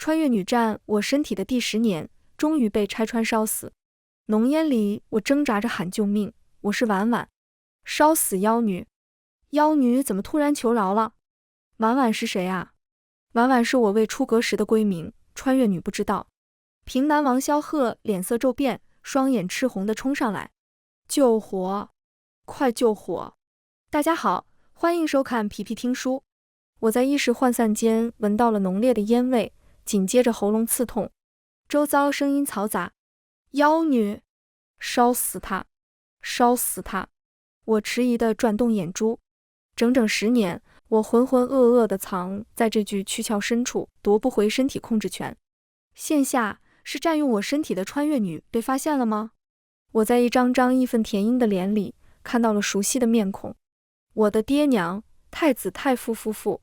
穿越女战我身体的第10年，终于被拆穿烧死。浓烟里，我挣扎着喊救命，我是婉婉。烧死妖女！妖女怎么突然求饶了？婉婉是谁啊？婉婉是我未出阁时的闺名，穿越女不知道。平南王萧贺脸色骤变，双眼赤红地冲上来，救火！快救火！大家好，欢迎收看皮皮听书。我在意识涣散间闻到了浓烈的烟味，紧接着喉咙刺痛，周遭声音嘈杂。妖女！烧死她！烧死她！我迟疑地转动眼珠。整整10年，我浑浑噩噩地藏在这具躯壳深处，夺不回身体控制权。现下是占用我身体的穿越女被发现了吗？我在一张张义愤填膺的脸里看到了熟悉的面孔，我的爹娘、太子太傅夫妇，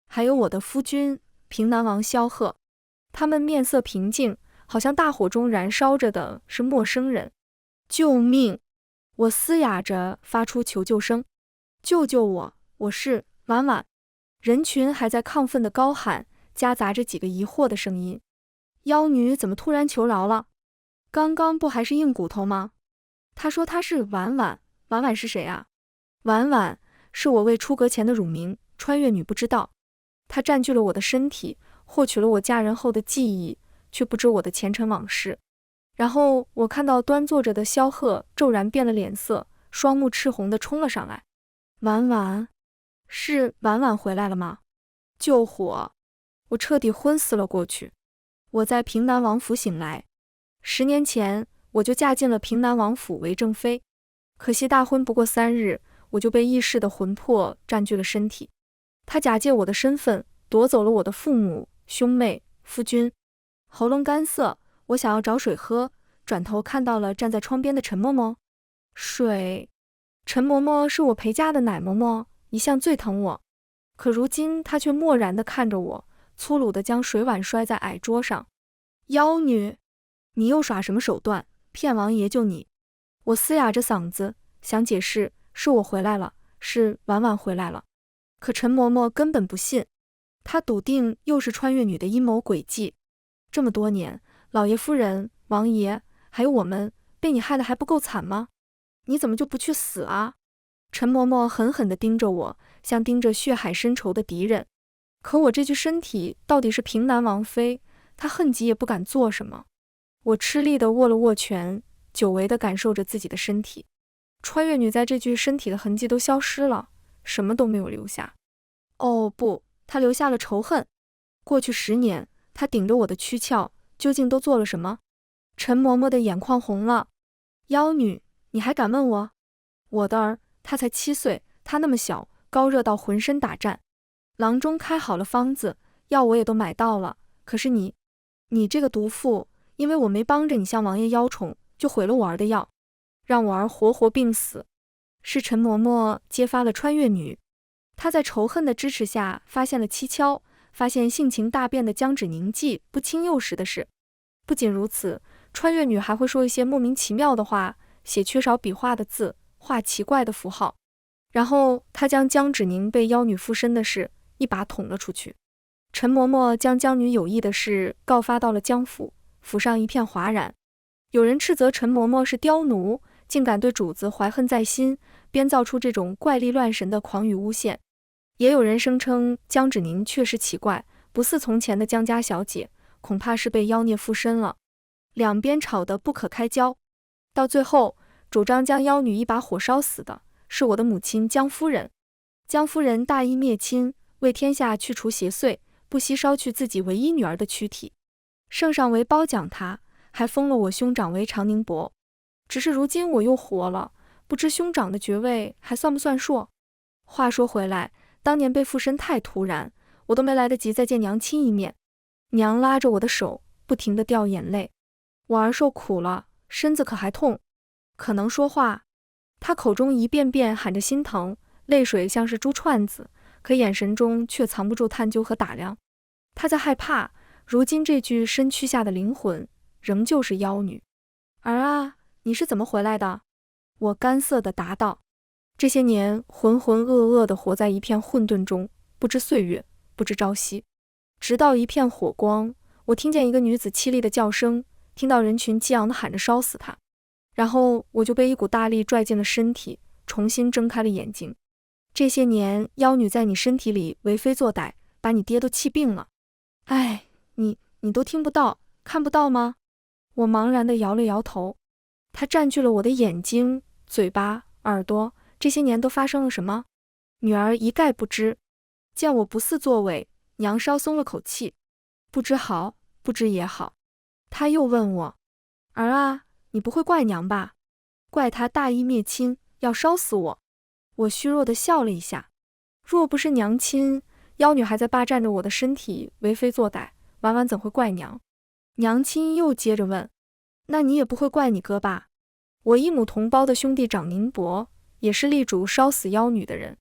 还有我的夫君平南王萧贺。他们面色平静，好像大火中燃烧着的是陌生人。救命！我嘶哑着发出求救声，救救我，我是婉婉。人群还在亢奋的高喊，夹杂着几个疑惑的声音。妖女怎么突然求饶了？刚刚不还是硬骨头吗？她说她是婉婉，婉婉是谁啊？婉婉是我未出阁前的乳名，穿越女不知道。她占据了我的身体，获取了我嫁人后的记忆，却不知我的前尘往事。然后我看到端坐着的萧贺骤然变了脸色，双目赤红地冲了上来。婉婉，是婉婉回来了吗？救火！我彻底昏死了过去。我在平南王府醒来，10年前我就嫁进了平南王府为正妃，可惜大婚不过3日，我就被异世的魂魄占据了身体。他假借我的身份，夺走了我的父母、兄妹、夫君。喉咙干涩，我想要找水喝，转头看到了站在窗边的陈嬷嬷。水！陈嬷嬷是我陪嫁的奶嬷嬷，一向最疼我，可如今她却漠然地看着我，粗鲁地将水碗摔在矮桌上。妖女，你又耍什么手段，骗王爷救你？我嘶哑着嗓子想解释，是我回来了，是婉婉回来了。可陈嬷嬷根本不信，她笃定又是穿越女的阴谋诡计。这么多年，老爷夫人、王爷还有我们，被你害得还不够惨吗？你怎么就不去死啊？陈嬷嬷狠狠地盯着我，像盯着血海深仇的敌人。可我这具身体到底是平南王妃，她恨极也不敢做什么。我吃力地握了握拳，久违地感受着自己的身体。穿越女在这具身体的痕迹都消失了，什么都没有留下。哦不，她留下了仇恨。过去10年，她顶着我的躯壳，究竟都做了什么？陈嬷嬷的眼眶红了。妖女，你还敢问我？我的儿，她才7岁，她那么小，高热到浑身打颤。郎中开好了方子，药我也都买到了，可是你这个毒妇，因为我没帮着你向王爷邀宠，就毁了我儿的药，让我儿活活病死。是陈嬷嬷揭发了穿越女，她在仇恨的支持下发现了蹊跷，发现性情大变的江芷宁记不清幼时的事。不仅如此，穿越女还会说一些莫名其妙的话，写缺少笔画的字，画奇怪的符号。然后她将江芷宁被妖女附身的事一把捅了出去。陈嬷嬷将江女有意的事告发到了江府，府上一片哗然。有人斥责陈嬷嬷是刁奴，竟敢对主子怀恨在心，编造出这种怪力乱神的狂语诬陷。也有人声称江芷宁确实奇怪，不似从前的江家小姐，恐怕是被妖孽附身了。两边吵得不可开交，到最后主张将妖女一把火烧死的是我的母亲江夫人。江夫人大义灭亲，为天下去除邪祟，不惜烧去自己唯一女儿的躯体。圣上为褒奖她，还封了我兄长为长宁伯。只是如今我又活了，不知兄长的爵位还算不算数？话说回来，当年被附身太突然，我都没来得及再见娘亲一面。娘拉着我的手，不停地掉眼泪。我儿受苦了，身子可还痛？可能说话？她口中一遍遍喊着心疼，泪水像是珠串子，可眼神中却藏不住探究和打量。她在害怕，如今这具身躯下的灵魂仍旧是妖女。儿啊，你是怎么回来的？我干涩地答道。这些年浑浑噩噩地活在一片混沌中，不知岁月，不知朝夕。直到一片火光，我听见一个女子凄厉的叫声，听到人群激昂地喊着烧死她，然后我就被一股大力拽进了身体，重新睁开了眼睛。这些年，妖女在你身体里为非作歹，把你爹都气病了。哎，你都听不到，看不到吗？我茫然地摇了摇头。她占据了我的眼睛、嘴巴、耳朵，这些年都发生了什么？女儿一概不知。见我不似作伪，娘稍松了口气。不知好，不知也好。她又问我，儿啊，你不会怪娘吧？怪她大义灭亲，要烧死我。我虚弱地笑了一下。若不是娘亲，妖女还在霸占着我的身体为非作歹，婉婉怎会怪娘？娘亲又接着问，那你也不会怪你哥吧？我一母同胞的兄弟长宁伯，也是力主烧死妖女的人。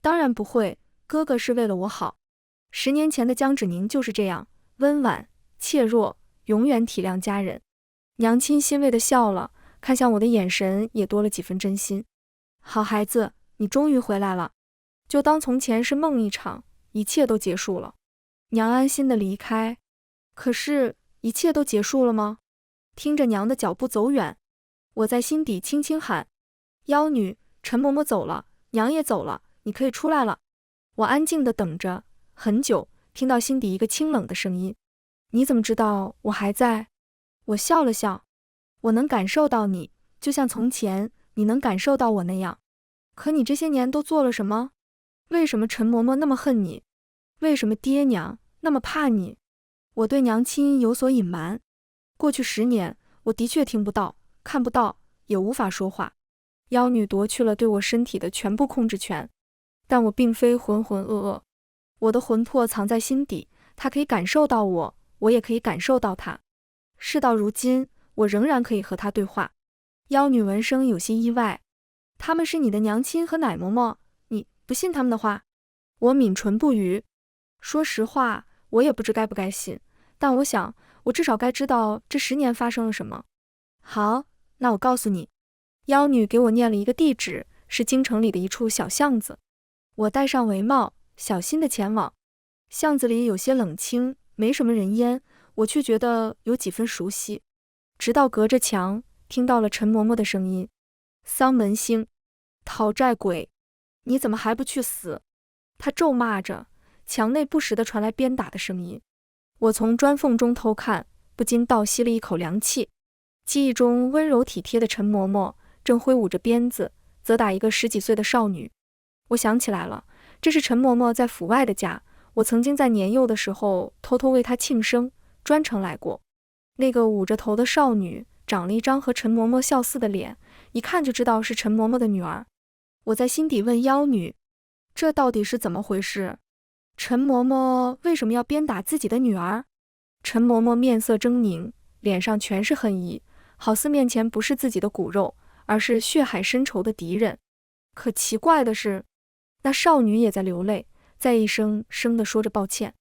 当然不会，哥哥是为了我好。10年前的江芷宁就是这样，温婉怯弱，永远体谅家人。娘亲欣慰地笑了，看向我的眼神也多了几分真心。好孩子，你终于回来了，就当从前是梦一场，一切都结束了。娘安心地离开。可是，一切都结束了吗？听着娘的脚步走远，我在心底轻轻喊，妖女，陈嬷嬷走了，娘也走了，你可以出来了。我安静地等着，很久，听到心底一个清冷的声音，你怎么知道我还在？我笑了笑，我能感受到你，就像从前你能感受到我那样。可你这些年都做了什么？为什么陈嬷嬷那么恨你？为什么爹娘那么怕你？我对娘亲有所隐瞒。过去10年，我的确听不到，看不到，也无法说话。妖女夺去了对我身体的全部控制权，但我并非浑浑噩噩，我的魂魄藏在心底，她可以感受到我，我也可以感受到她。事到如今，我仍然可以和她对话。妖女闻声有些意外，他们是你的娘亲和奶嬷嬷，你不信他们的话？我抿唇不语。说实话，我也不知该不该信，但我想，我至少该知道这10年发生了什么。好，那我告诉你。妖女给我念了一个地址，是京城里的一处小巷子。我戴上帷帽，小心地前往。巷子里有些冷清，没什么人烟，我却觉得有几分熟悉。直到隔着墙，听到了陈嬷嬷的声音：丧门星，讨债鬼，你怎么还不去死？她咒骂着，墙内不时地传来鞭打的声音。我从砖缝中偷看，不禁倒吸了一口凉气。记忆中温柔体贴的陈嬷嬷正挥舞着鞭子，责打一个10几岁的少女。我想起来了，这是陈嬷嬷在府外的家，我曾经在年幼的时候偷偷为她庆生，专程来过。那个捂着头的少女长了一张和陈嬷嬷笑似的脸，一看就知道是陈嬷嬷的女儿。我在心底问妖女，这到底是怎么回事？陈嬷嬷为什么要鞭打自己的女儿？陈嬷嬷面色狰狞，脸上全是恨意，好似面前不是自己的骨肉，而是血海深仇的敌人。可奇怪的是，那少女也在流泪，在一声声地说着抱歉。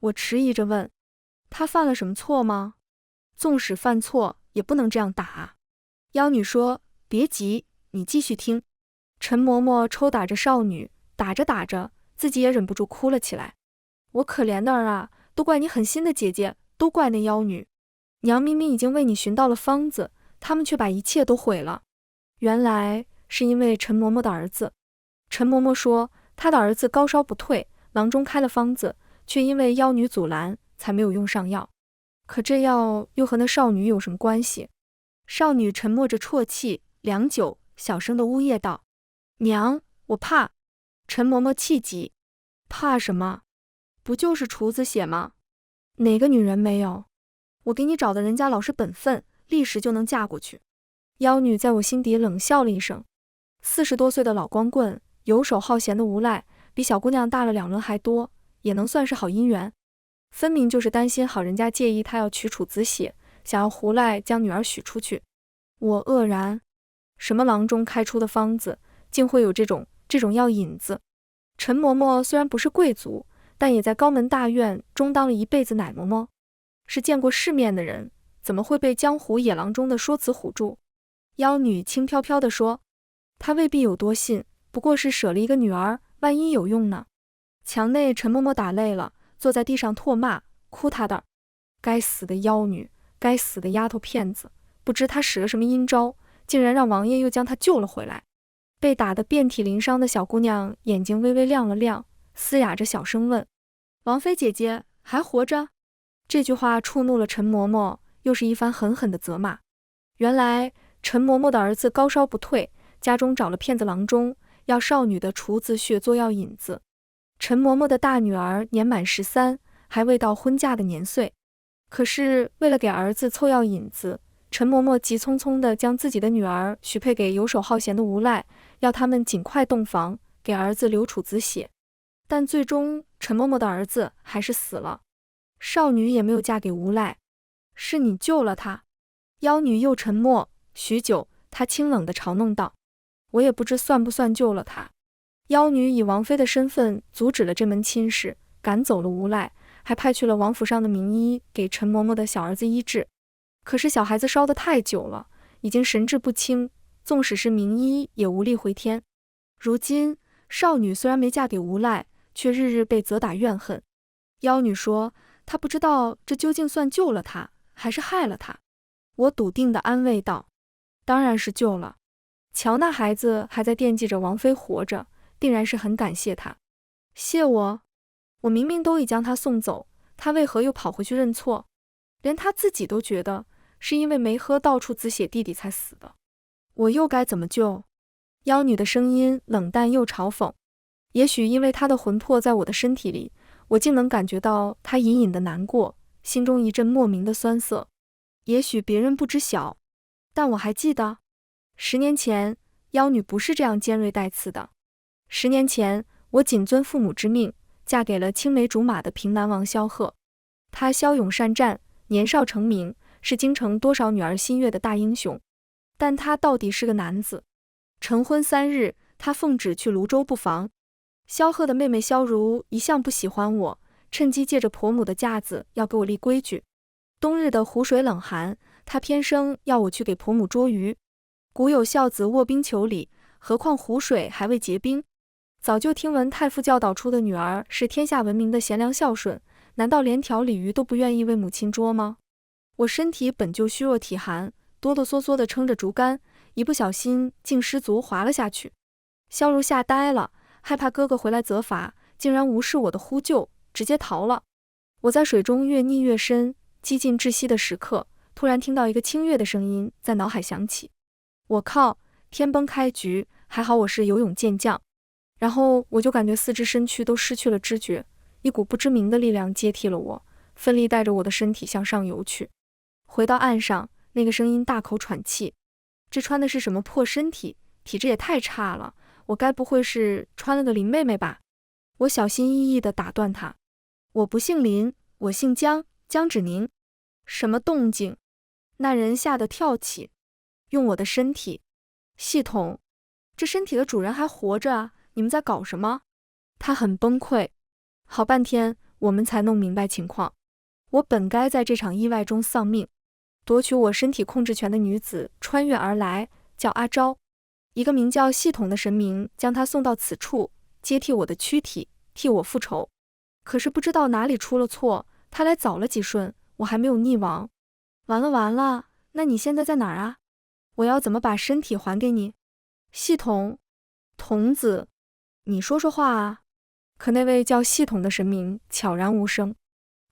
我迟疑着问，她犯了什么错吗？纵使犯错，也不能这样打啊。妖女说，别急，你继续听。陈嬷嬷抽打着少女，打着打着，自己也忍不住哭了起来。我可怜的儿啊，都怪你狠心的姐姐，都怪那妖女。娘明明已经为你寻到了方子，他们却把一切都毁了。原来是因为陈嬷嬷的儿子。陈嬷嬷说，她的儿子高烧不退，郎中开了方子，却因为妖女阻拦，才没有用上药。可这药又和那少女有什么关系？少女沉默着啜泣，良久，小声地呜咽道：娘，我怕。陈嬷嬷气急，怕什么？不就是厨子血吗？哪个女人没有？我给你找的人家老实本分，立时就能嫁过去。妖女在我心底冷笑了一声。40多岁的老光棍，游手好闲的无赖，比小姑娘大了2轮还多，也能算是好姻缘。分明就是担心好人家介意他要取楚子血，想要胡赖将女儿许出去。我愕然，什么郎中开出的方子，竟会有这种药引子？陈嬷嬷虽然不是贵族，但也在高门大院中当了一辈子奶嬷嬷，是见过世面的人，怎么会被江湖野郎中的说辞唬住？妖女轻飘飘地说，她未必有多信，不过是舍了一个女儿，万一有用呢？墙内陈嬷嬷打累了，坐在地上唾骂，哭她的。该死的妖女，该死的丫头片子，不知她使了什么阴招，竟然让王爷又将她救了回来。被打得遍体鳞伤的小姑娘眼睛微微亮了亮，嘶哑着小声问：王妃姐姐还活着？这句话触怒了陈嬷嬷，又是一番狠狠的责骂。原来陈嬷嬷的儿子高烧不退，家中找了骗子郎中，要少女的厨子血做药引子。陈嬷嬷的大女儿年满13，还未到婚嫁的年岁，可是为了给儿子凑药引子，陈嬷嬷急匆匆地将自己的女儿许配给游手好闲的无赖，要他们尽快洞房，给儿子留处子血。但最终陈嬷嬷的儿子还是死了，少女也没有嫁给无赖。是你救了她。妖女又沉默许久，她清冷地嘲弄道：我也不知算不算救了她。妖女以王妃的身份阻止了这门亲事，赶走了无赖，还派去了王府上的名医给陈嬷嬷的小儿子医治。可是小孩子烧得太久了，已经神志不清，纵使是名医也无力回天。如今少女虽然没嫁给无赖，却日日被责打怨恨。妖女说她不知道这究竟算救了她，还是害了她。我笃定地安慰道：当然是救了，瞧那孩子还在惦记着王妃活着，定然是很感谢她。谢我？我明明都已将她送走，她为何又跑回去认错？连她自己都觉得是因为没喝到处子血弟弟才死的，我又该怎么救？妖女的声音冷淡又嘲讽。也许因为她的魂魄在我的身体里，我竟能感觉到她隐隐的难过，心中一阵莫名的酸涩。也许别人不知晓，但我还记得10年前妖女不是这样尖锐带刺的。10年前我谨遵父母之命，嫁给了青梅竹马的平南王萧贺。他骁勇善战，年少成名，是京城多少女儿心悦的大英雄。但他到底是个男子。成婚3日，他奉旨去泸州布防。萧贺的妹妹萧如一向不喜欢我，趁机借着婆母的架子要给我立规矩。冬日的湖水冷寒，他偏生要我去给婆母捉鱼。古有孝子卧冰求鲤，何况湖水还未结冰。早就听闻太傅教导出的女儿是天下闻名的贤良孝顺，难道连条鲤鱼都不愿意为母亲捉吗？我身体本就虚弱体寒，哆哆嗦嗦地撑着竹竿，一不小心竟失足滑了下去。萧如吓呆了，害怕哥哥回来责罚，竟然无视我的呼救，直接逃了。我在水中越溺越深，几近窒息的时刻，突然听到一个清越的声音在脑海响起：我靠，天崩开局，还好我是游泳健将。然后我就感觉四肢身躯都失去了知觉，一股不知名的力量接替了我，奋力带着我的身体向上游去。回到岸上，那个声音大口喘气：这穿的是什么破身体，体质也太差了，我该不会是穿了个林妹妹吧？我小心翼翼地打断他：我不姓林，我姓江，江芷宁。什么动静？那人吓得跳起，用我的身体。系统，这身体的主人还活着啊，你们在搞什么？他很崩溃，好半天我们才弄明白情况。我本该在这场意外中丧命，夺取我身体控制权的女子穿越而来，叫阿昭。一个名叫系统的神明将她送到此处，接替我的躯体，替我复仇。可是不知道哪里出了错，他来早了几瞬，我还没有溺亡。完了完了，那你现在在哪儿啊？我要怎么把身体还给你？系统，童子，你说说话啊！可那位叫系统的神明悄然无声。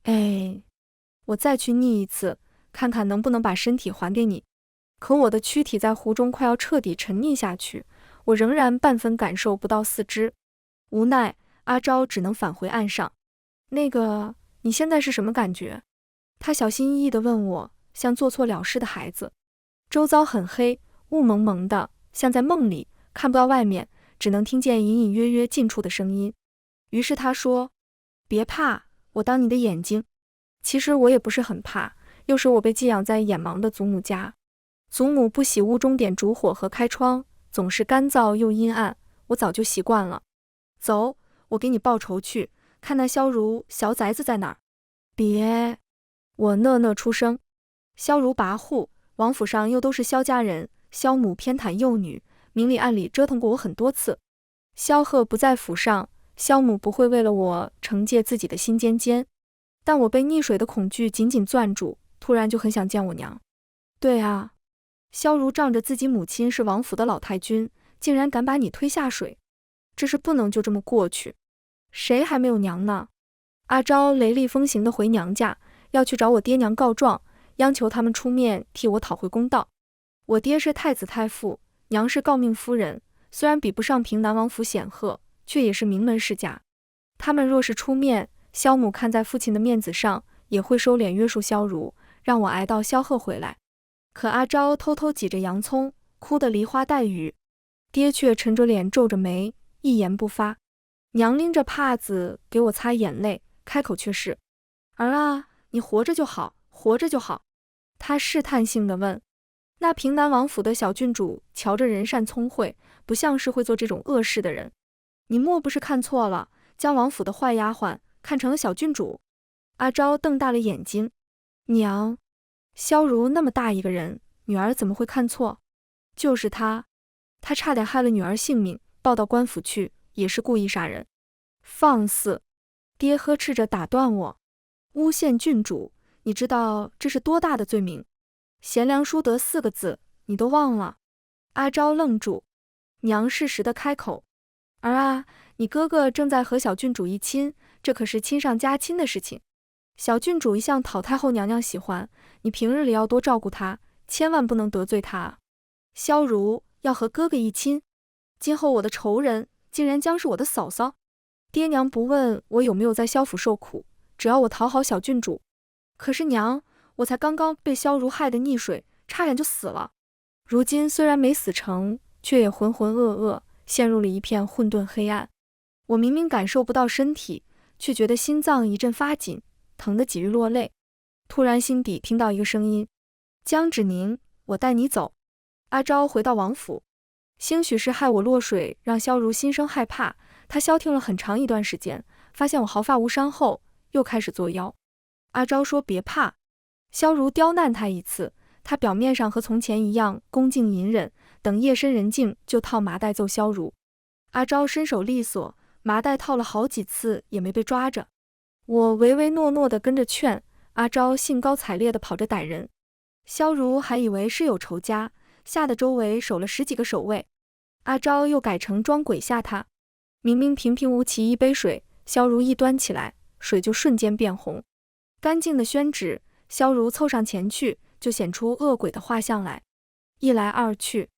哎，我再去溺一次，看看能不能把身体还给你。可我的躯体在湖中快要彻底沉溺下去，我仍然半分感受不到四肢。无奈，阿昭只能返回岸上。那个，你现在是什么感觉？他小心翼翼地问我，像做错了事的孩子。周遭很黑，雾蒙蒙的，像在梦里，看不到外面，只能听见隐隐约约近处的声音。于是他说：别怕，我当你的眼睛。其实我也不是很怕，又是我被寄养在眼盲的祖母家。祖母不喜屋中点烛火和开窗，总是干燥又阴暗，我早就习惯了。走，我给你报仇去，看那萧如小崽子在哪儿。别，我讷讷出声。萧如跋扈，王府上又都是萧家人，萧母偏袒幼女，明里暗里折腾过我很多次。萧贺不在府上，萧母不会为了我惩戒自己的心尖尖。但我被溺水的恐惧紧紧攥住，突然就很想见我娘。对啊，萧如仗着自己母亲是王府的老太君，竟然敢把你推下水，这事不能就这么过去。谁还没有娘呢？阿昭雷厉风行地回娘家，要去找我爹娘告状，央求他们出面替我讨回公道。我爹是太子太傅，娘是诰命夫人，虽然比不上平南王府显赫，却也是名门世家。他们若是出面，萧母看在父亲的面子上，也会收敛约束萧如，让我挨到萧贺回来。可阿昭偷偷挤着洋葱，哭得梨花带雨，爹却沉着脸皱着眉，一言不发。娘拎着帕子给我擦眼泪，开口却是：“儿啊，你活着就好，活着就好。”他试探性地问：“那平南王府的小郡主瞧着人善聪慧，不像是会做这种恶事的人，你莫不是看错了，将王府的坏丫鬟看成了小郡主？”阿昭瞪大了眼睛：“娘，萧如那么大一个人，女儿怎么会看错？就是他差点害了女儿性命，报到官府去，也是故意杀人。”放肆！爹呵斥着打断我：“诬陷郡主，你知道这是多大的罪名？贤良淑德4个字，你都忘了？”阿昭愣住，娘适时地开口：“儿啊，你哥哥正在和小郡主议亲，这可是亲上加亲的事情。小郡主一向讨太后娘娘喜欢，你平日里要多照顾她，千万不能得罪她啊。萧如要和哥哥议亲，今后我的仇人竟然将是我的嫂嫂。爹娘不问我有没有在萧府受苦，只要我讨好小郡主。可是娘，我才刚刚被萧如害得溺水，差点就死了。如今虽然没死成，却也浑浑噩噩，陷入了一片混沌黑暗。我明明感受不到身体，却觉得心脏一阵发紧，疼得几欲落泪。突然心底听到一个声音：“江芷宁，我带你走。”阿昭回到王府，兴许是害我落水，让萧如心生害怕，他消停了很长一段时间，发现我毫发无伤后，又开始作妖。阿昭说别怕，萧如刁难他一次，他表面上和从前一样恭敬隐忍，等夜深人静就套麻袋揍萧如。阿昭身手利索，麻袋套了好几次也没被抓着。我唯唯诺诺地跟着劝，阿昭兴高采烈地跑着逮人。萧如还以为是有仇家，吓得周围守了10几个守卫。阿昭又改成装鬼吓他，明明平平无奇一杯水，萧如一端起来，水就瞬间变红。干净的宣纸，萧如凑上前去，就显出恶鬼的画像来。一来二去，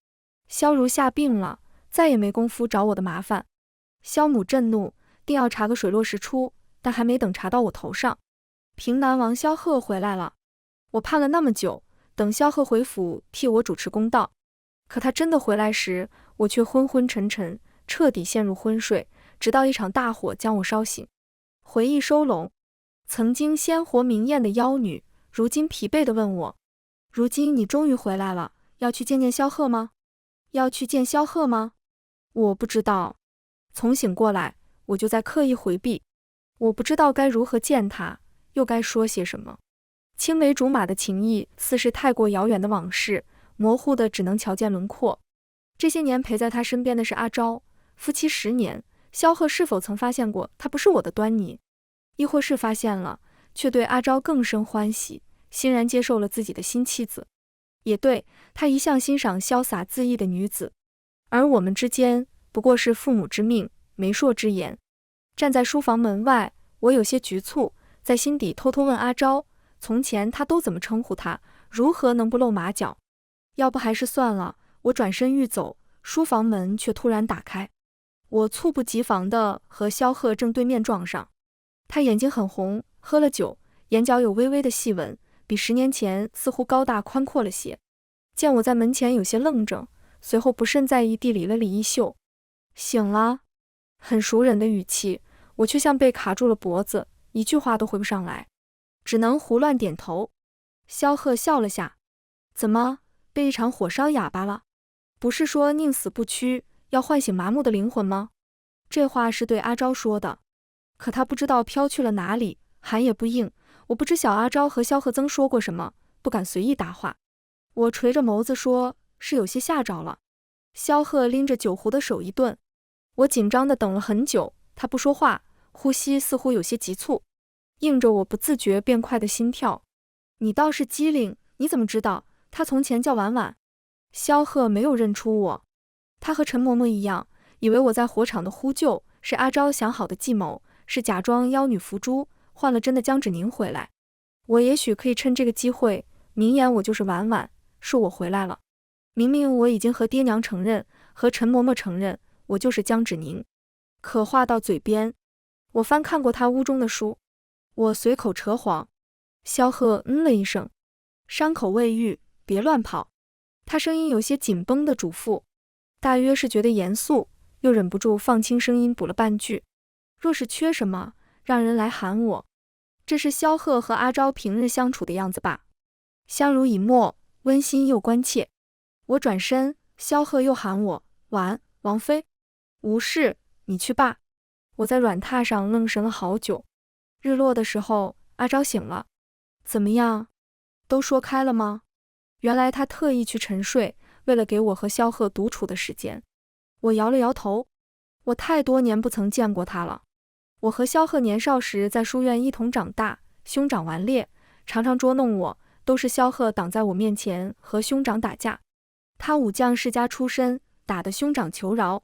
萧如吓病了，再也没工夫找我的麻烦。萧母震怒，定要查个水落石出，但还没等查到我头上，平南王萧贺回来了。我盼了那么久，等萧贺回府替我主持公道，可他真的回来时，我却昏昏沉沉，彻底陷入昏睡，直到一场大火将我烧醒。回忆收拢，曾经鲜活明艳的妖女，如今疲惫地问我：“如今你终于回来了，要去见见萧贺吗？要去见萧贺吗？”我不知道。从醒过来，我就在刻意回避。我不知道该如何见他，又该说些什么。青梅竹马的情谊，似是太过遥远的往事，模糊的只能瞧见轮廓。这些年陪在他身边的是阿昭，夫妻10年，萧贺是否曾发现过他不是我的端倪？亦或是发现了，却对阿昭更生欢喜，欣然接受了自己的新妻子。也对，他一向欣赏潇洒恣意的女子，而我们之间不过是父母之命，媒妁之言。站在书房门外，我有些局促，在心底偷偷问阿昭，从前他都怎么称呼他，如何能不露马脚？要不还是算了。我转身欲走，书房门却突然打开，我猝不及防地和萧贺正对面撞上。他眼睛很红，喝了酒，眼角有微微的细纹，比10年前似乎高大宽阔了些。见我在门前有些愣怔，随后不甚在意地理了理衣袖。醒了，很熟人的语气，我却像被卡住了脖子，一句话都回不上来，只能胡乱点头。萧贺笑了下：“怎么，被一场火烧哑巴了？不是说宁死不屈，要唤醒麻木的灵魂吗？”这话是对阿昭说的，可他不知道飘去了哪里，喊也不应。我不知晓阿昭和萧贺曾说过什么，不敢随意答话。我垂着眸子说：“是有些吓着了。”萧贺拎着酒壶的手一顿，我紧张地等了很久，他不说话，呼吸似乎有些急促。应着我不自觉变快的心跳。你倒是机灵，你怎么知道他从前叫婉婉？萧贺没有认出我，他和陈嬷嬷一样，以为我在火场的呼救是阿昭想好的计谋，是假装妖女伏诛，换了真的江芷宁回来。我也许可以趁这个机会明言我就是婉婉，是我回来了。明明我已经和爹娘承认，和陈嬷嬷承认我就是江芷宁，可话到嘴边，我翻看过他屋中的书，我随口扯谎。萧贺了一声，伤口未愈，别乱跑。他声音有些紧绷的嘱咐，大约是觉得严肃，又忍不住放轻声音补了半句：若是缺什么，让人来喊我。这是萧贺和阿昭平日相处的样子吧？相濡以沫，温馨又关切。我转身，萧贺又喊我：婉，王妃。无事，你去罢。我在软榻上愣神了好久。日落的时候，阿昭醒了。怎么样？都说开了吗？原来他特意去沉睡，为了给我和萧贺独处的时间。我摇了摇头，我太多年不曾见过他了。我和萧贺年少时在书院一同长大，兄长顽劣，常常捉弄我，都是萧贺挡在我面前和兄长打架。他武将世家出身，打得兄长求饶。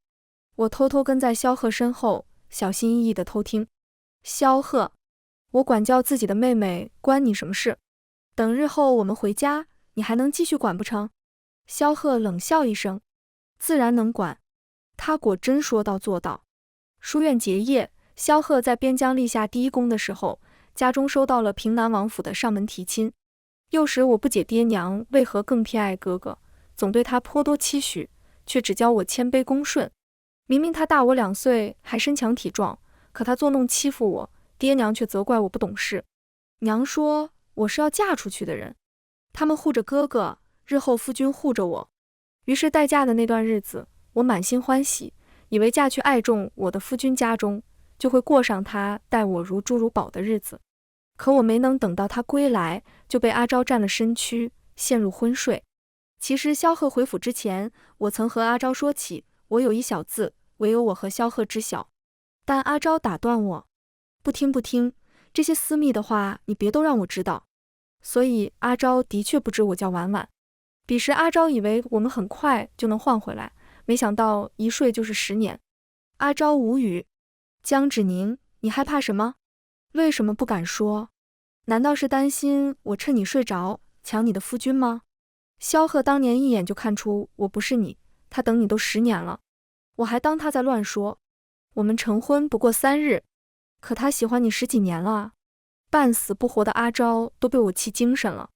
我偷偷跟在萧贺身后，小心翼翼地偷听。萧贺，我管教自己的妹妹，关你什么事？等日后我们回家，你还能继续管不成？萧贺冷笑一声，自然能管。他果真说到做到。书院结业，萧贺在边疆立下第一功的时候，家中收到了平南王府的上门提亲。幼时我不解爹娘为何更偏爱哥哥，总对他颇多期许，却只教我谦卑恭顺。明明他大我2岁，还身强体壮，可他作弄欺负我，爹娘却责怪我不懂事。娘说我是要嫁出去的人，他们护着哥哥，日后夫君护着我。于是待嫁的那段日子，我满心欢喜，以为嫁去爱重我的夫君家中，就会过上他待我如珠如宝的日子。可我没能等到他归来，就被阿昭占了身躯，陷入昏睡。其实萧贺回府之前，我曾和阿昭说起，我有一小字，唯有我和萧贺知晓。但阿昭打断我，不听不听，这些私密的话你别都让我知道。所以阿昭的确不知我叫婉婉。彼时阿昭以为我们很快就能换回来，没想到一睡就是10年。阿昭无语。江芷宁，你害怕什么？为什么不敢说？难道是担心我趁你睡着抢你的夫君吗？萧贺当年一眼就看出我不是你，他等你都10年了，我还当他在乱说。我们成婚不过3日，可他喜欢你10几年了。半死不活的阿昭都被我气精神了，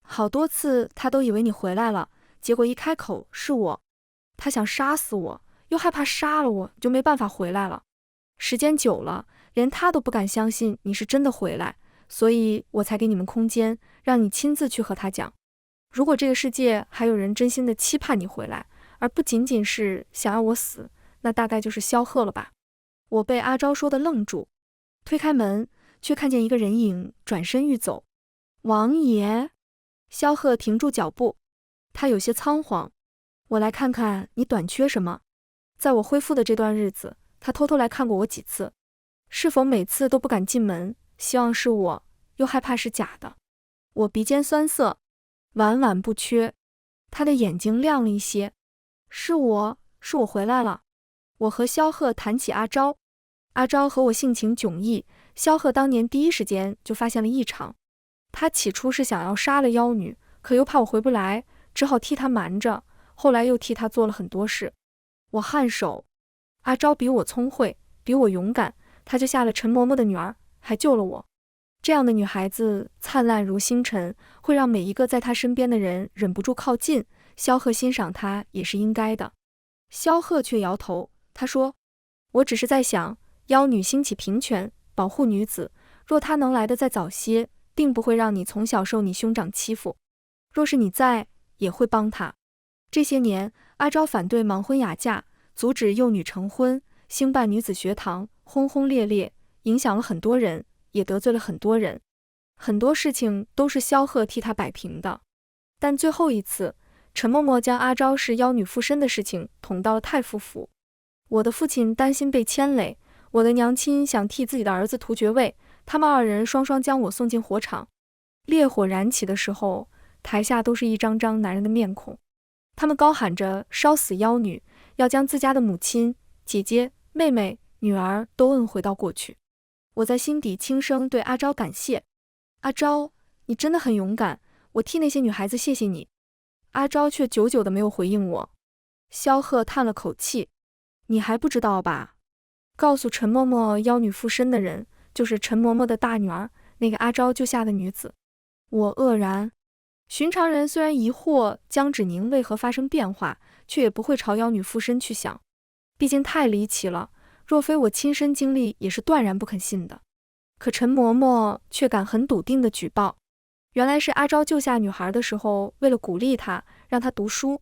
好多次他都以为你回来了，结果一开口是我。他想杀死我，又害怕杀了我就没办法回来了。时间久了，连他都不敢相信你是真的回来，所以我才给你们空间，让你亲自去和他讲。如果这个世界还有人真心的期盼你回来，而不仅仅是想要我死，那大概就是萧贺了吧。我被阿昭说的愣住，推开门，却看见一个人影转身欲走。王爷。萧贺停住脚步，他有些仓皇。我来看看你短缺什么。在我恢复的这段日子，他偷偷来看过我几次，是否每次都不敢进门，希望是我，又害怕是假的。我鼻尖酸涩，婉婉不缺。他的眼睛亮了一些。是我回来了。我和萧贺谈起阿昭，阿昭和我性情迥异，萧贺当年第一时间就发现了异常。他起初是想要杀了妖女，可又怕我回不来，只好替他瞒着，后来又替他做了很多事。我颔首，阿昭比我聪慧，比我勇敢，他就下了陈嬷嬷的女儿，还救了我。这样的女孩子灿烂如星辰，会让每一个在她身边的人忍不住靠近，萧贺欣赏她也是应该的。萧贺却摇头，他说，我只是在想，妖女兴起平权，保护女子，若她能来得再早些，并不会让你从小受你兄长欺负。若是你在，也会帮她。这些年，阿昭反对盲婚哑嫁，阻止幼女成婚，兴办女子学堂，轰轰烈烈，影响了很多人，也得罪了很多人。很多事情都是萧贺替他摆平的。但最后一次，陈嬷嬷将阿昭是妖女附身的事情捅到了太傅府。我的父亲担心被牵累，我的娘亲想替自己的儿子图爵位，他们二人双双将我送进火场。烈火燃起的时候，台下都是一张张男人的面孔，他们高喊着烧死妖女，要将自家的母亲、姐姐、妹妹、女儿都摁回到过去。我在心底轻声对阿昭感谢：阿昭，你真的很勇敢，我替那些女孩子谢谢你。阿昭却久久的没有回应我。萧贺叹了口气：你还不知道吧？告诉陈嬷嬷妖女附身的人，就是陈嬷嬷的大女儿，那个阿昭救下的女子。我愕然。寻常人虽然疑惑江芷宁为何发生变化，却也不会朝妖女附身去想，毕竟太离奇了，若非我亲身经历，也是断然不肯信的。可陈嬷嬷却敢很笃定地举报，原来是阿昭救下女孩的时候，为了鼓励她，让她读书，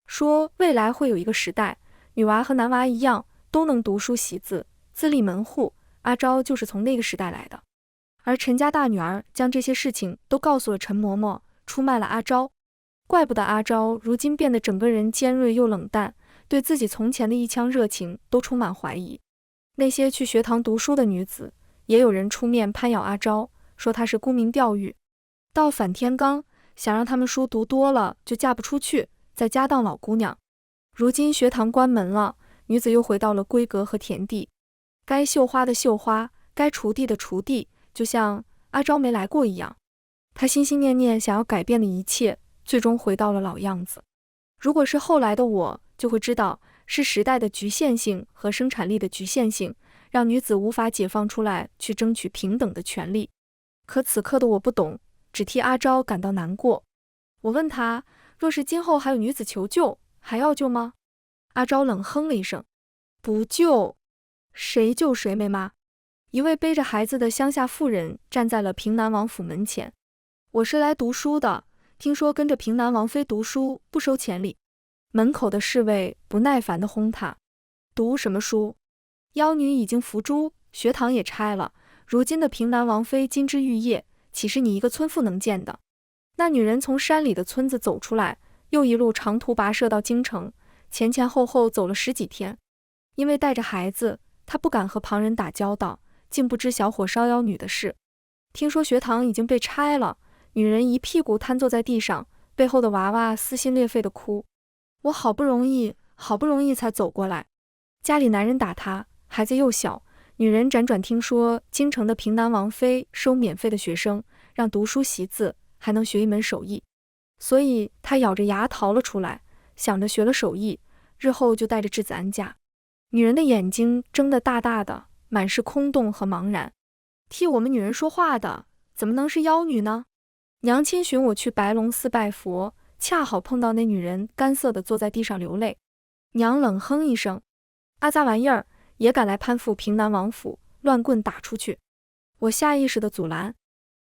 说未来会有一个时代，女娃和男娃一样，都能读书习字，自立门户，阿昭就是从那个时代来的。而陈家大女儿将这些事情都告诉了陈嬷嬷，出卖了阿昭。怪不得阿昭如今变得整个人尖锐又冷淡，对自己从前的一腔热情都充满怀疑。那些去学堂读书的女子，也有人出面攀咬阿昭，说她是沽名钓誉，到反天罡，想让他们书读多了就嫁不出去，在家当老姑娘。如今学堂关门了，女子又回到了闺阁和田地，该绣花的绣花，该锄地的锄地，就像阿昭没来过一样。她心心念念想要改变的一切，最终回到了老样子。如果是后来的我，就会知道是时代的局限性和生产力的局限性，让女子无法解放出来去争取平等的权利。可此刻的我不懂，只替阿昭感到难过。我问他，若是今后还有女子求救，还要救吗？阿昭冷哼了一声，不救。谁救谁没妈？一位背着孩子的乡下妇人站在了平南王府门前。我是来读书的，听说跟着平南王妃读书不收钱礼。门口的侍卫不耐烦地轰他，读什么书？妖女已经伏诛，学堂也拆了，如今的平南王妃金枝玉叶，岂是你一个村妇能见的？那女人从山里的村子走出来，又一路长途跋涉到京城，前前后后走了10几天。因为带着孩子，她不敢和旁人打交道，竟不知小火烧妖女的事。听说学堂已经被拆了，女人一屁股瘫坐在地上，背后的娃娃撕心裂肺地哭。我好不容易才走过来，家里男人打她，孩子又小，女人辗转听说京城的平南王妃收免费的学生，让读书习字，还能学一门手艺，所以她咬着牙逃了出来，想着学了手艺，日后就带着质子安家。女人的眼睛睁得大大的，满是空洞和茫然。替我们女人说话的，怎么能是妖女呢？娘亲寻我去白龙寺拜佛，恰好碰到那女人干涩地坐在地上流泪。娘冷哼一声，阿杂玩意儿也敢来攀附平南王府，乱棍打出去！我下意识地阻拦。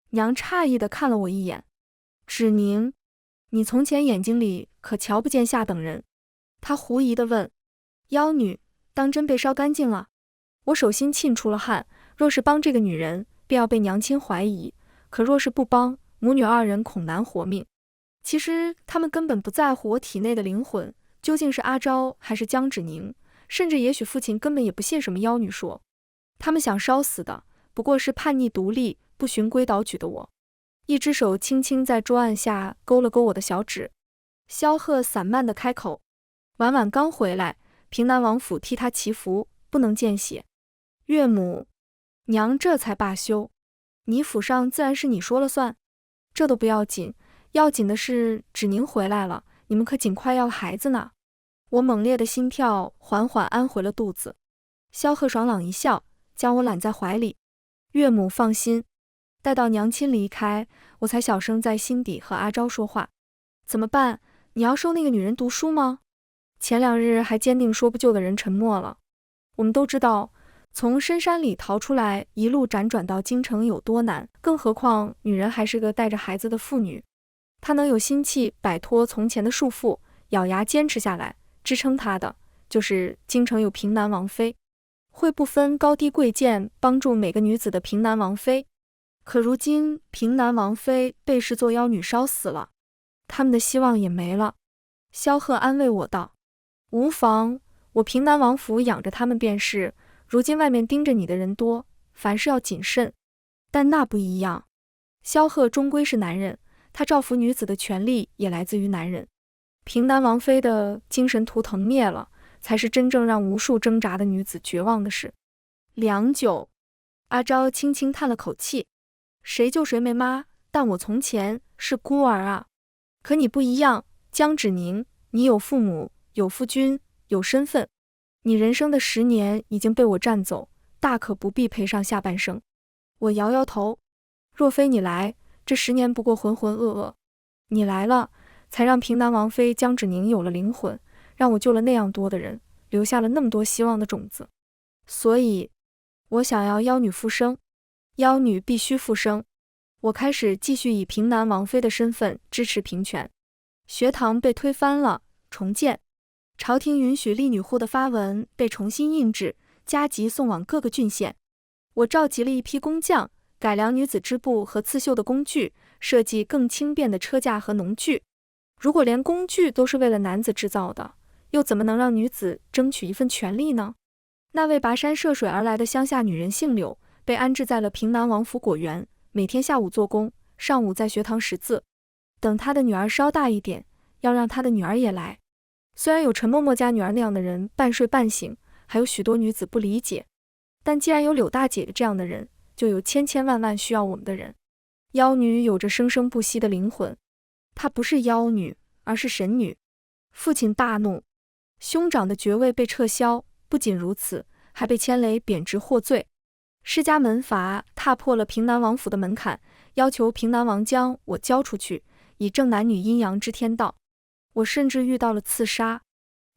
娘诧异地看了我一眼，芷宁，你从前眼睛里可瞧不见下等人？她狐疑地问。妖女，当真被烧干净了？我手心沁出了汗，若是帮这个女人，便要被娘亲怀疑，可若是不帮，母女二人恐难活命。其实他们根本不在乎我体内的灵魂究竟是阿昭还是江芷宁，甚至也许父亲根本也不信什么妖女说。他们想烧死的不过是叛逆独立、不循规蹈矩的我。一只手轻轻在桌案下勾了勾我的小指。萧贺散漫地开口，婉婉刚回来，平南王府替他祈福，不能见血。岳母，娘这才罢休。你府上自然是你说了算，这都不要紧，要紧的是芷宁回来了，你们可尽快要孩子呢。我猛烈的心跳缓缓安回了肚子。萧贺爽朗一笑，将我揽在怀里。岳母放心。待到娘亲离开，我才小声在心底和阿昭说话。怎么办？你要收那个女人读书吗？前2日还坚定说不救的人沉默了。我们都知道，从深山里逃出来，一路辗转到京城有多难，更何况女人还是个带着孩子的妇女。她能有心气摆脱从前的束缚，咬牙坚持下来，支撑她的就是京城有平南王妃，会不分高低贵贱帮助每个女子的平南王妃。可如今平南王妃被视作妖女烧死了，他们的希望也没了。萧贺安慰我道，无妨，我平南王府养着他们便是，如今外面盯着你的人多，凡事要谨慎。但那不一样。萧贺终归是男人，他照拂女子的权利也来自于男人。平南王妃的精神图腾灭了，才是真正让无数挣扎的女子绝望的事。良久，阿昭轻轻叹了口气，谁救谁没妈，但我从前是孤儿啊。可你不一样，江芷宁，你有父母，有夫君，有身份，你人生的10年已经被我占走，大可不必赔上下半生。我摇摇头，若非你来，这10年不过浑浑噩噩。你来了，才让平南王妃江芷宁有了灵魂，让我救了那样多的人，留下了那么多希望的种子。所以，我想要妖女复生，妖女必须复生。我开始继续以平南王妃的身份支持平权。学堂被推翻了，重建。朝廷允许立女户的发文被重新印制，加急送往各个郡县。我召集了一批工匠，改良女子织布和刺绣的工具，设计更轻便的车架和农具。如果连工具都是为了男子制造的，又怎么能让女子争取一份权利呢？那位跋山涉水而来的乡下女人姓柳，被安置在了平南王府果园，每天下午做工，上午在学堂识字。等她的女儿稍大一点，要让她的女儿也来。虽然有陈嬷嬷家女儿那样的人半睡半醒，还有许多女子不理解，但既然有柳大姐这样的人，就有千千万万需要我们的人。妖女有着生生不息的灵魂，她不是妖女，而是神女。父亲大怒，兄长的爵位被撤销，不仅如此，还被牵累贬职获罪。施家门阀踏破了平南王府的门槛，要求平南王将我交出去，以正男女阴阳之天道。我甚至遇到了刺杀。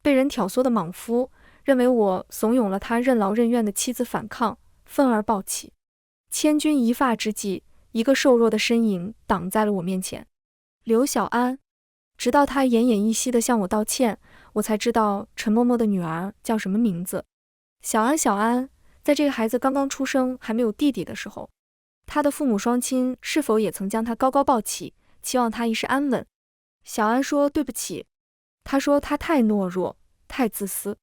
被人挑唆的莽夫认为我怂恿了他任劳任怨的妻子反抗，愤而暴起。千钧一发之际，一个瘦弱的身影挡在了我面前，刘小安。直到他奄奄一息地向我道歉，我才知道陈嬷嬷的女儿叫什么名字。小安，小安，在这个孩子刚刚出生还没有弟弟的时候，他的父母双亲是否也曾将他高高抱起，期望他一世安稳？小安说对不起，他说他太懦弱，太自私，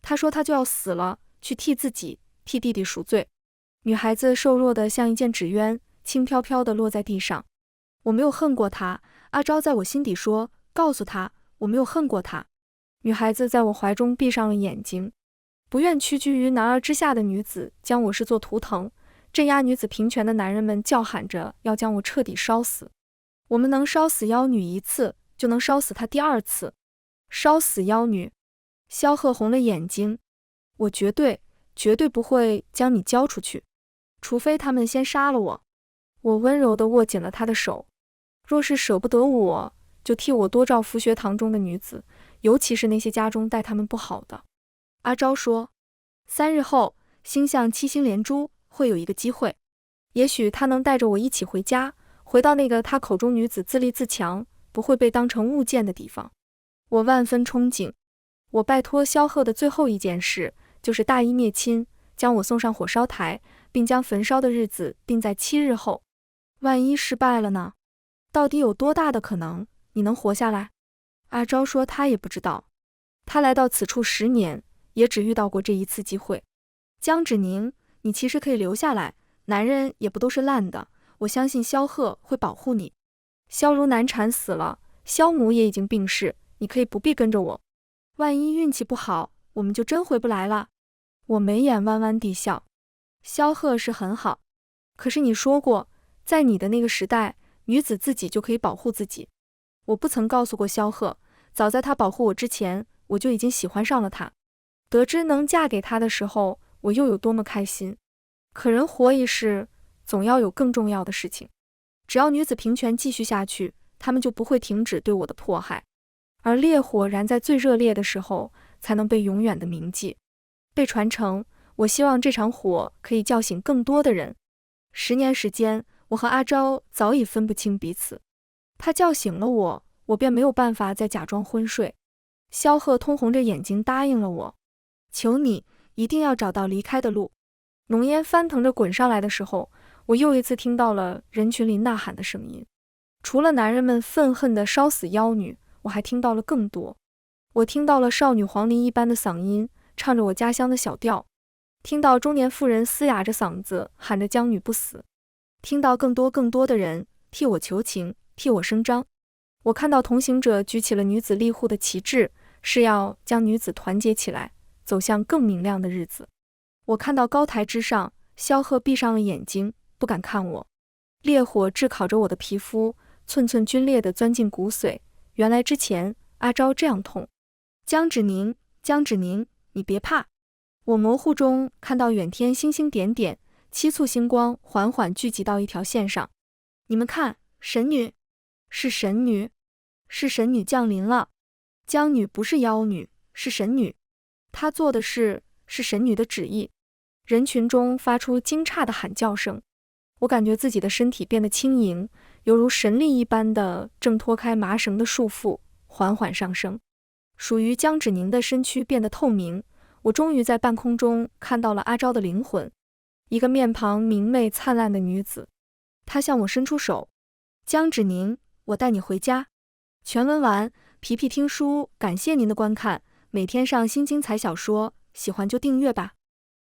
他说他就要死了，去替自己，替弟弟赎罪。女孩子瘦弱的像一件纸鸢，轻飘飘地落在地上。我没有恨过他，阿昭在我心底说，告诉他我没有恨过他。女孩子在我怀中闭上了眼睛。不愿屈居于男儿之下的女子将我视作图腾，镇压女子平权的男人们叫喊着要将我彻底烧死。我们能烧死妖女一次，就能烧死她第2次。烧死妖女。萧贺红了眼睛，我绝对不会将你交出去，除非他们先杀了我。我温柔地握紧了他的手，若是舍不得我，就替我多照拂学堂中的女子，尤其是那些家中待他们不好的。阿昭说，3日后，星象7星连珠，会有一个机会，也许他能带着我一起回家，回到那个他口中女子自立自强，不会被当成物件的地方。我万分憧憬。我拜托萧贺的最后一件事，就是大义灭亲，将我送上火烧台，并将焚烧的日子定在7日后。万一失败了呢？到底有多大的可能你能活下来？阿昭说他也不知道，他来到此处10年，也只遇到过这一次机会。江芷宁，你其实可以留下来，男人也不都是烂的，我相信萧贺会保护你。萧如难产死了，萧母也已经病逝，你可以不必跟着我。万一运气不好，我们就真回不来了。我眉眼弯弯地笑。萧贺是很好，可是你说过，在你的那个时代，女子自己就可以保护自己。我不曾告诉过萧贺，早在他保护我之前，我就已经喜欢上了他。得知能嫁给他的时候，我又有多么开心。可人活一世，总要有更重要的事情。只要女子平权继续下去，他们就不会停止对我的迫害。而烈火燃在最热烈的时候，才能被永远的铭记，被传承。我希望这场火可以叫醒更多的人。10年时间，我和阿昭早已分不清彼此。他叫醒了我，我便没有办法再假装昏睡。萧贺通红着眼睛答应了我，求你一定要找到离开的路。浓烟翻腾着滚上来的时候，我又一次听到了人群里呐喊的声音。除了男人们愤恨地烧死妖女，我还听到了更多。我听到了少女黄鹂一般的嗓音，唱着我家乡的小调，听到中年妇人嘶哑着嗓子喊着江女不死。听到更多的人替我求情，替我声张。我看到同行者举起了女子庇护的旗帜，是要将女子团结起来，走向更明亮的日子。我看到高台之上，萧贺闭上了眼睛，不敢看我。烈火炙烤着我的皮肤，寸寸皲裂地钻进骨髓。原来之前阿昭这样痛。江芷宁，你别怕。我模糊中看到远天星星点点，七簇星光缓缓聚集到一条线上。你们看，神女，是神女降临了。江女不是妖女，是神女。她做的事是神女的旨意。人群中发出惊诧的喊叫声。我感觉自己的身体变得轻盈，犹如神力一般的挣脱开麻绳的束缚，缓缓上升。属于江芷宁的身躯变得透明，我终于在半空中看到了阿昭的灵魂，一个面庞明媚灿烂的女子。她向我伸出手，江芷宁，我带你回家。全文完，皮皮听书，感谢您的观看，每天上新精彩小说，喜欢就订阅吧。